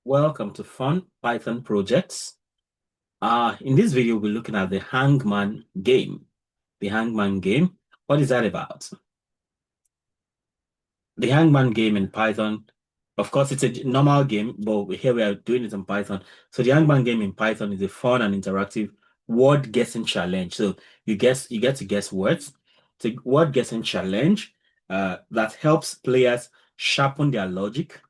Welcome to Fun Python Projects. In this video, we're looking at the Hangman Game. The Hangman Game, what is that about? The Hangman Game in Python, of course, it's a normal game, but here we are doing it in Python. So the Hangman Game in Python is a fun and interactive word guessing challenge. So you get to guess words. It's a word guessing challenge that helps players sharpen their logic,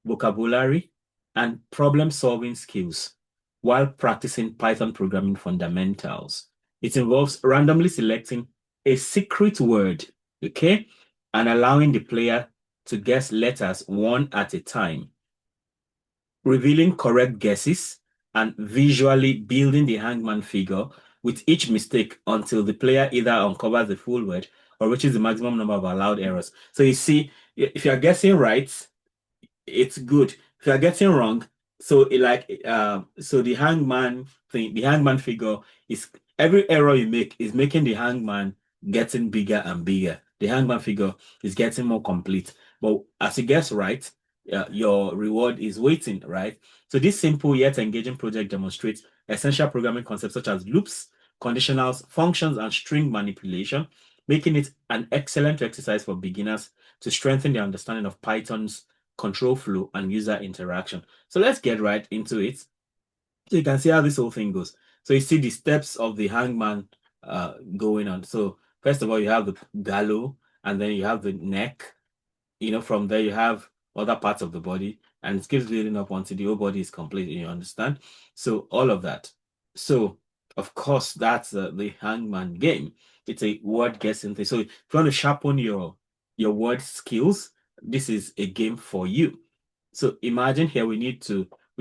vocabulary, and problem-solving skills while practicing Python programming fundamentals. It involves randomly selecting a secret word, okay, and allowing the player to guess letters one at a time, revealing correct guesses and visually building the hangman figure with each mistake until the player either uncovers the full word or reaches the maximum number of allowed errors. So you see, if you're guessing right, it's good. If you're getting wrong, so the hangman thing, the hangman figure is every error you make is making the hangman getting bigger and bigger. The hangman figure is getting more complete. But as you guess right, your reward is waiting, right? So this simple yet engaging project demonstrates essential programming concepts such as loops, conditionals, functions, and string manipulation, making it an excellent exercise for beginners to strengthen their understanding of Python's control flow and user interaction. So let's get right into it. So you can see how this whole thing goes. So you see the steps of the hangman going on. So first of all, you have the gallows, and then you have the neck. From there you have other parts of the body, and it keeps building up until the whole body is complete. You understand? So all of that. So of course, that's the hangman game. It's a word guessing thing. So if you want to sharpen your word skills, this is a game for you. So imagine here we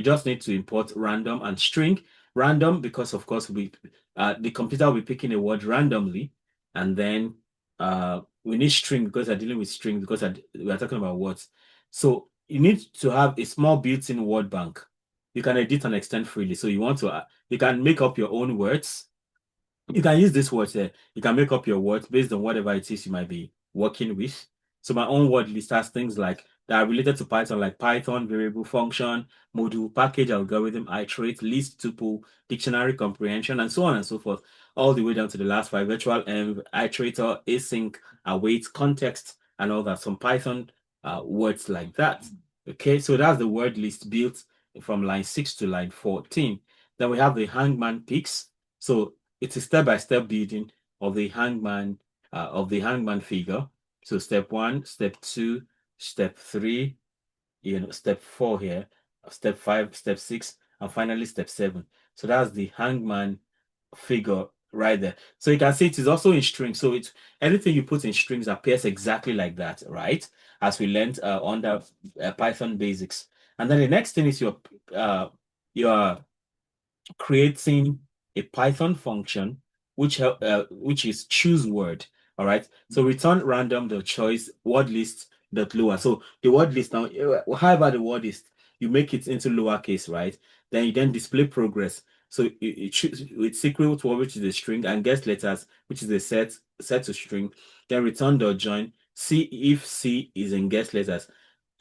just need to import random and string. Random because of course the computer will be picking a word randomly, and then we need string because we're dealing with string because we are talking about words. So you need to have a small built-in word bank. You can edit and extend freely. So you can make up your own words. You can use this word here. You can make up your words based on whatever it is you might be working with. So my own word list has things like that are related to Python, like Python, variable function, module, package, algorithm, iterate, list, tuple, dictionary comprehension, and so on and so forth, all the way down to the last five, virtual env, iterator, async, await, context, and all that. Some Python words like that. Okay, so that's the word list built from line 6 to line 14. Then we have the hangman picks. So it's a step-by-step building of the hangman figure. So step 1, step 2, step 3, step 4 here, step 5, step 6, and finally step 7. So that's the hangman figure right there. So you can see it is also in strings. So it's anything you put in strings appears exactly like that, right? As we learned under Python basics. And then the next thing is your creating a Python function which is choose word. All right. So return random the choice word list dot lower. So the word list now, however the word is, you make it into lowercase, right? Then you then display progress. So you choose with secret word, which is a string, and guess letters, which is a set to string. Then return dot join. See if C is in guess letters,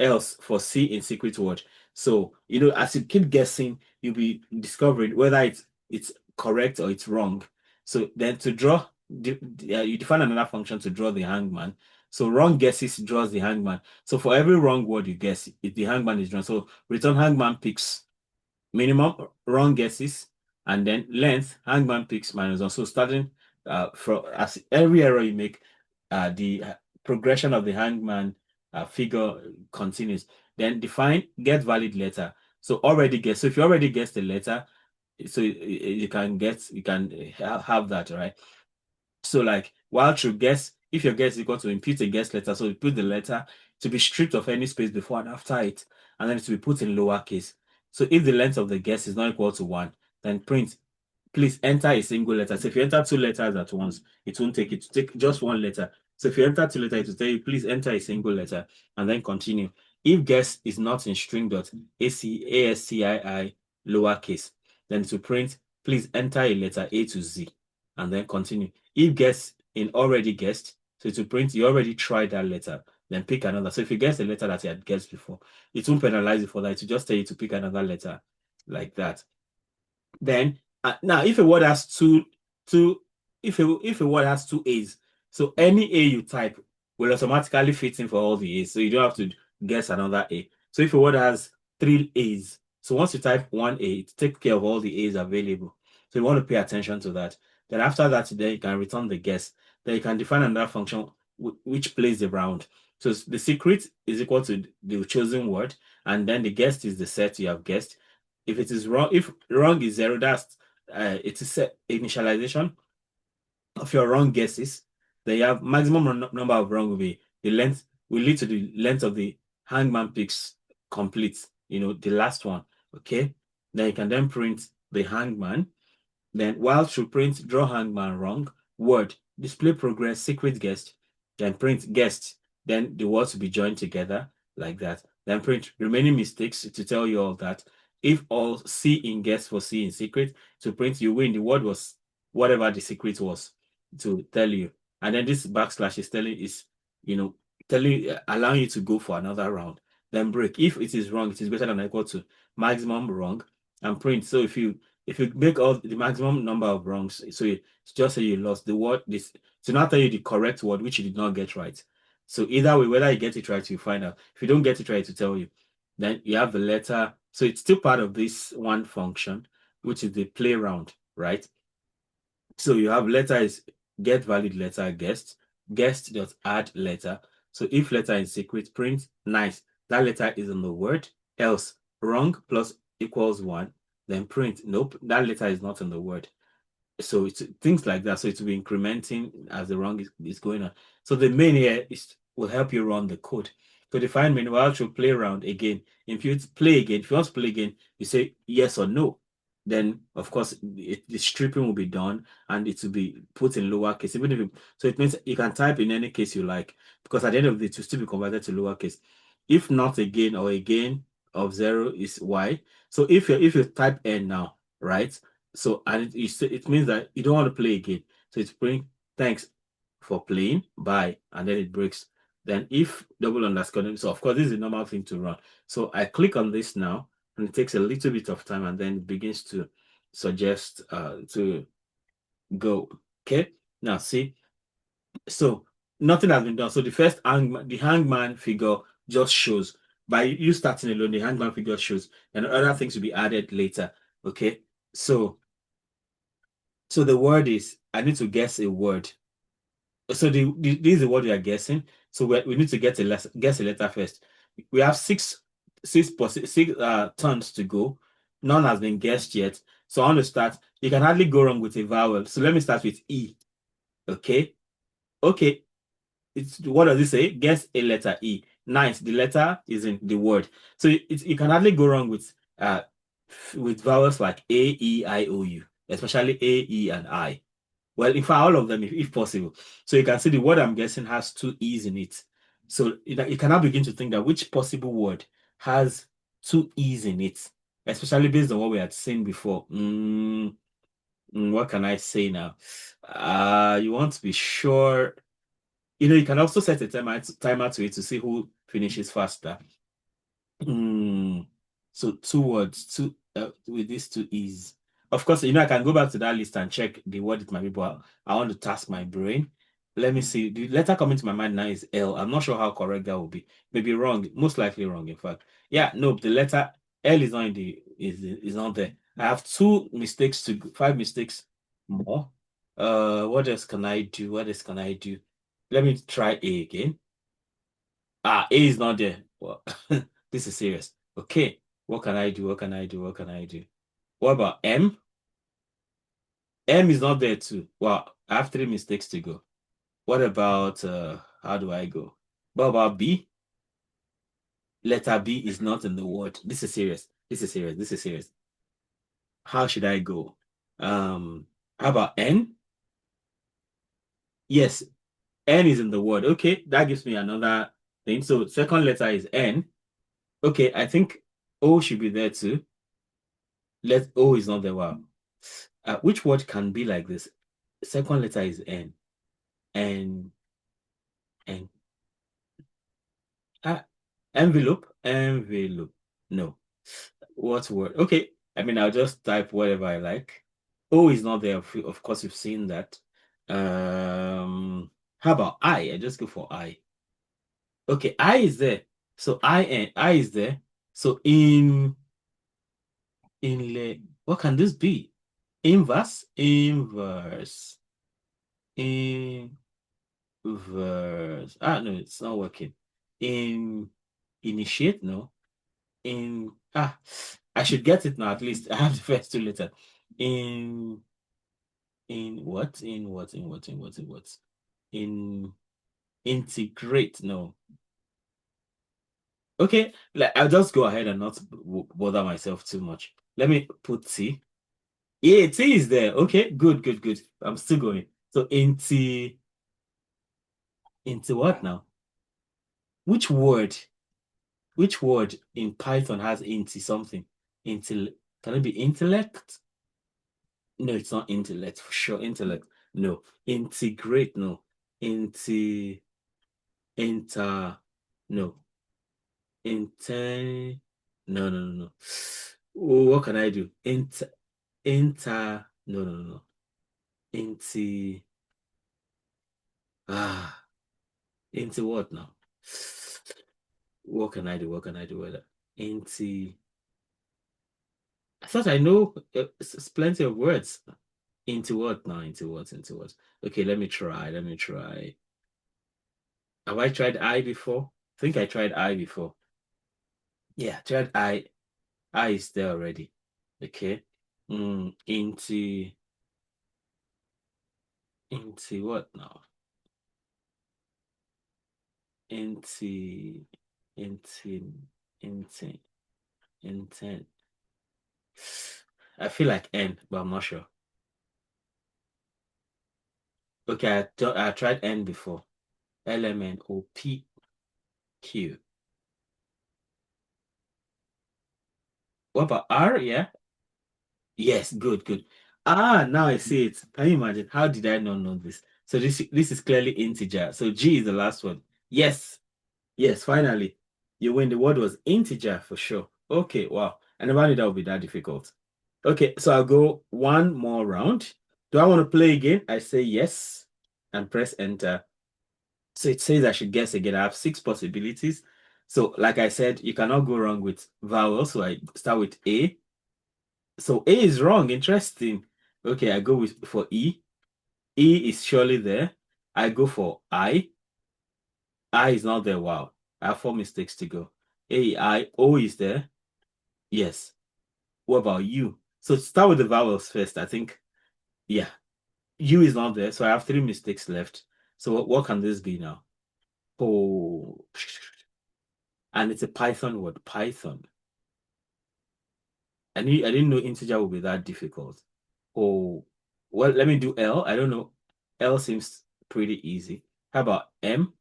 else for C in secret word. So as you keep guessing, you'll be discovering whether it's correct or it's wrong. So then to draw, you define another function to draw the hangman. So wrong guesses draws the hangman. So for every wrong word you guess, the hangman is drawn. So return hangman picks minimum wrong guesses, and then length hangman picks minus one. So starting from as every error you make, the progression of the hangman figure continues. Then define get valid letter. So already guess. So if you already guessed the letter, so you can have that, right? So like while true guess, if your guess is equal to impute a guess letter, so you put the letter to be stripped of any space before and after it, and then it will be put in lowercase. So if the length of the guess is not equal to 1, then print, please enter a single letter. So if you enter two letters at once, it won't take it to take just one letter. So if you enter two letters, it will tell you, please enter a single letter and then continue. If guess is not in string dot ASCII lowercase, then to print, please enter a letter A to Z and then continue. If guess in already guessed, so to print, you already tried that letter then pick another. So if you guess a letter that you had guessed before, it won't penalize you for that. It will just tell you to pick another letter like that. Then now, if a word has two, if a word has two A's, so any A you type will automatically fit in for all the A's. So you don't have to guess another A. So if a word has three A's, so once you type one A, it takes care of all the A's available. So you want to pay attention to that. Then after that, then you can return the guess. Then you can define another function which plays the round. So the secret is equal to the chosen word, and then the guess is the set you have guessed. If it is wrong, if wrong is zero, that's it is set initialization of your wrong guesses. Then you have maximum number of wrong will be the length will lead to the length of the hangman picks complete. The last one. Okay. Then you can then print the hangman. Then while to print draw hangman wrong, word, display progress, secret guest, then print guest, then the words will be joined together like that. Then print remaining mistakes to tell you all that. If all C in guest for C in secret, to print you win, the word was whatever the secret was to tell you. And then this backslash is telling allowing you to go for another round. Then break. If it is wrong, it is greater than or equal to maximum wrong, and print. So if you make all the maximum number of wrongs, so it's just say you lost the word, this to not tell you the correct word which you did not get right. So either way, whether you get it right, you find out. If you don't get it right, to tell you. Then you have the letter. So it's still part of this one function, which is the play round, right? So you have letter is get valid letter guest dot add letter. So if letter is secret, print nice. That letter is in the word. Else wrong plus equals one. Then print nope, that letter is not in the word. So it's things like that. So it will be incrementing as the wrong is going on. So the main here will help you run the code. So define main while to play around again. If you play again, if you want to play again, you say yes or no. Then of course the stripping will be done and it will be put in lowercase. Even if so it means you can type in any case you like, because at the end of the day it will still be converted to lowercase. If not again or again of zero is y. So if you type n now, right? So and it means that you don't want to play again. So it's bring thanks for playing, bye, and then it breaks. Then if double underscore, so of course this is a normal thing to run. So I click on this now, and it takes a little bit of time, and then it begins to suggest to go. Okay, now see, so nothing has been done. So the hangman figure just shows by you starting alone. The hangman figure shows, and other things will be added later. Okay, so the word is, I need to guess a word. So this is the word we are guessing. So we need to guess a letter first. We have six turns to go. None has been guessed yet. So I want to start. You can hardly go wrong with a vowel. So let me start with E. Okay. Okay. What does it say? Guess a letter E. Nice. The letter is in the word. So you can hardly go wrong with vowels like A, E, I, O, U, especially A, E, and I. Well, in fact, all of them, if possible. So you can see the word I'm guessing has two E's in it. So you can now begin to think that which possible word has two E's in it, especially based on what we had seen before. What can I say now? You want to be sure. You can also set a timer to it to see who finishes faster. Hmm. So two words, with these two E's. Of course, I can go back to that list and check the word it might be, but I want to task my brain. Let me see. The letter coming to my mind now is L. I'm not sure how correct that will be. Maybe wrong, most likely wrong, in fact. Yeah, no, the letter L is not in is not there. I have five mistakes more. What else can I do? What else can I do? Let me try A again. A is not there. Well, this is serious. Okay, what can I do? What can I do? What can I do? What about M? M is not there too. Well, I have three mistakes to go. What about how do I go? What about B? Letter B is not in the word. This is serious. This is serious. This is serious. How should I go? How about N? Yes, N is in the word. Okay, that gives me another thing. So second letter is N. Okay, I think O should be there too. Let O is not there. Wow. Which word can be like this? Second letter is N. N. N. Ah, envelope. No. What word? Okay. I mean, I'll just type whatever I like. O is not there. Of course, you've seen that. How about I? I just go for I. Okay, I is there. So I is there. So what can this be? Inverse, inverse. Ah, no, it's not working. In initiate, no. In I should get it now. At least I have the first two letters. In in what? In what? In what? In what? In what? In integrate, no. Okay, like I'll just go ahead and not bother myself too much. Let me put T. Yeah, T is there. Okay, good, good, good. I'm still going. So into what now? Which word? Which word in Python has into something? Intel can it be intellect? No, it's not intellect for sure. Intellect. No. Integrate. No. Inter inter no. Inter no no no no. Oh, what can I do? Inter no no no no. Into ah into what now? What can I do? What can I do with it? Into I thought I know it's plenty of words. Into what now? Into what? Into what? Okay, let me try. Let me try. Have I tried I before? I think I tried I before. Yeah, tried I. I is there already. Okay. Into what now? Into into into intent. I feel like N, but I'm not sure. Okay, I tried N before. LMNOPQ. What about R? Yeah. Yes, good, good. Ah, now I see it. Can you imagine? How did I not know this? So this is clearly integer. So G is the last one. Yes, yes, finally. You win. The word was integer for sure. Okay, wow. I never knew that would be that difficult. Okay, so I'll go one more round. Do I want to play again? I say yes and press enter. So it says I should guess again. I have six possibilities. So, like I said, you cannot go wrong with vowels. So I start with A. So A is wrong. Interesting. Okay, I go with for E. E is surely there. I go for I. I is not there. Wow. I have four mistakes to go. A, I, O is there. Yes. What about U? So start with the vowels first. I think, yeah. U is not there. So I have three mistakes left. So what can this be now? Oh, and it's a Python word. Python. I didn't know integer would be that difficult. Oh, well, let me do L. I don't know. L seems pretty easy. How about M?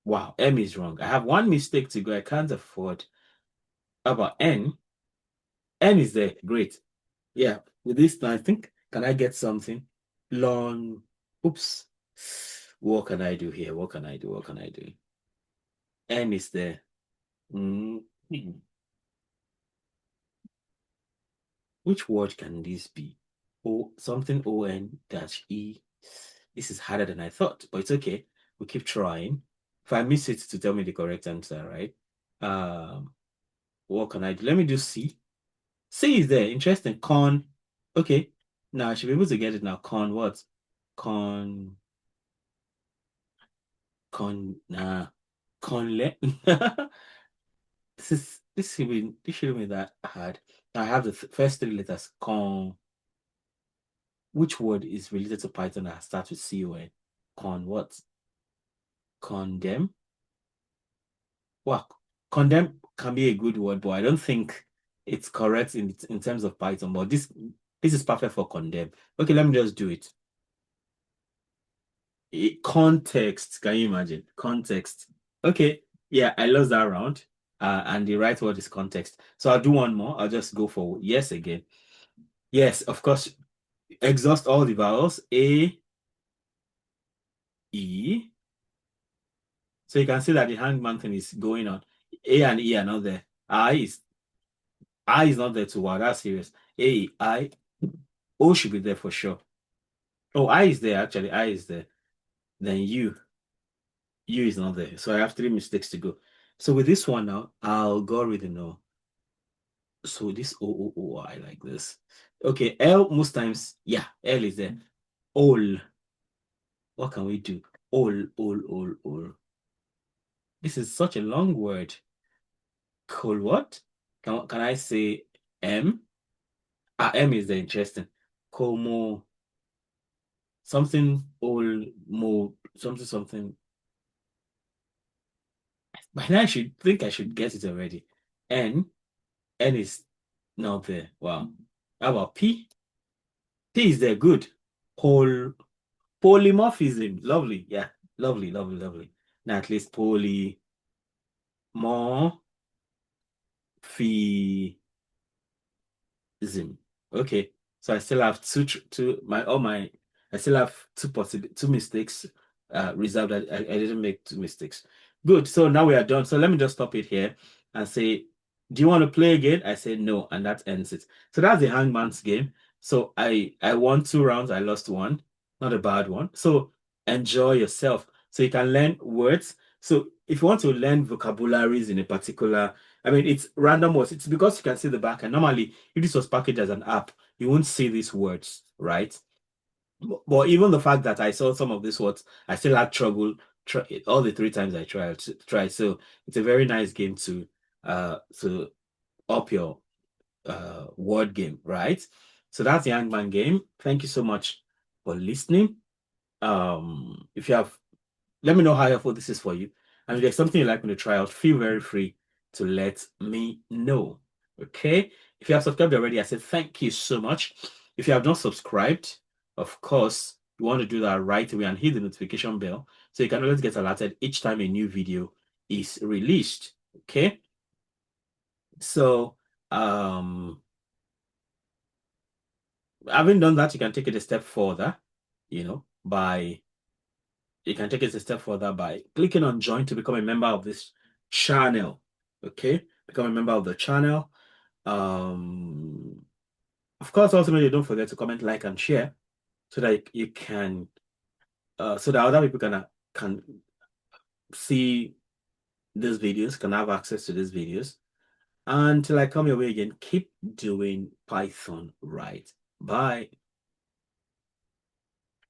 Wow, M is wrong. I have one mistake to go. I can't afford. How about N? N is there. Great. Yeah, with this, I think, can I get something? Long. Oops. What can I do here? What can I do? What can I do? N is there. Mm. Which word can this be? O something ON dash E. This is harder than I thought, but it's okay. We keep trying. If I miss it to tell me the correct answer, right? Um, what can I do? Let me do C. C is there. Interesting. Con. Okay. Now I should be able to get it now. Con what? Con nah. Conle. This shouldn't be that hard. Now I have the first three letters. Con. Which word is related to Python that starts with con? Con what? Condemn? Well, condemn can be a good word, but I don't think it's correct in terms of Python. But this is perfect for condemn. Okay, let me just do it. Context. Can you imagine? Context. Okay. Yeah, I lost that round. And the right word is context. So I'll do one more. I'll just go for yes again. Yes, of course. Exhaust all the vowels. A, E, So you can see that the hangman thing is going on. A and E are not there. I is not there too. Wow, that's serious. A, I, O should be there for sure. Oh, I is there actually. I is there. Then U is not there. So I have three mistakes to go. So with this one now, I'll go with the no. So this I like this. Okay, L most times, yeah, L is there. All. What can we do? All. This is such a long word. Cool, what? Can I say M? Ah, M is the interesting. Como something all more something. But now I should think I should get it already. N. N is not there. Wow. How about P? P is there. Good. Pol polymorphism. Lovely. Yeah. Lovely. Now at least polymorphism. Okay. So I still have two my all my I still have two mistakes reserved. I didn't make two mistakes. Good. So now we are done. So let me just stop it here and say, do you want to play again? I say no, and that ends it. So that's the hangman's game. So I won 2 rounds, I lost one. Not a bad one. So enjoy yourself. So you can learn words. So if you want to learn vocabularies in a particular, I mean, it's random words. It's because you can see the back. And normally, if this was packaged as an app, you won't see these words, right? But even the fact that I saw some of these words, I still had trouble all the 3 times I tried. So it's a very nice game to up your word game, right? So that's the Hangman game. Thank you so much for listening. If you have Let me know how helpful this is for you. And if there's something you'd like me to try out, feel very free to let me know. Okay? If you have subscribed already, I said thank you so much. If you have not subscribed, of course, you want to do that right away and hit the notification bell so you can always get alerted each time a new video is released. Okay? So, having done that, you can take it a step further, by you can take it a step further by clicking on join to become a member of this channel. Okay, become a member of the channel. Um, of course, ultimately, don't forget to comment, like, and share so that you can, so that other people can see these videos, can have access to these videos. And until I come your way again, keep doing Python right. Bye.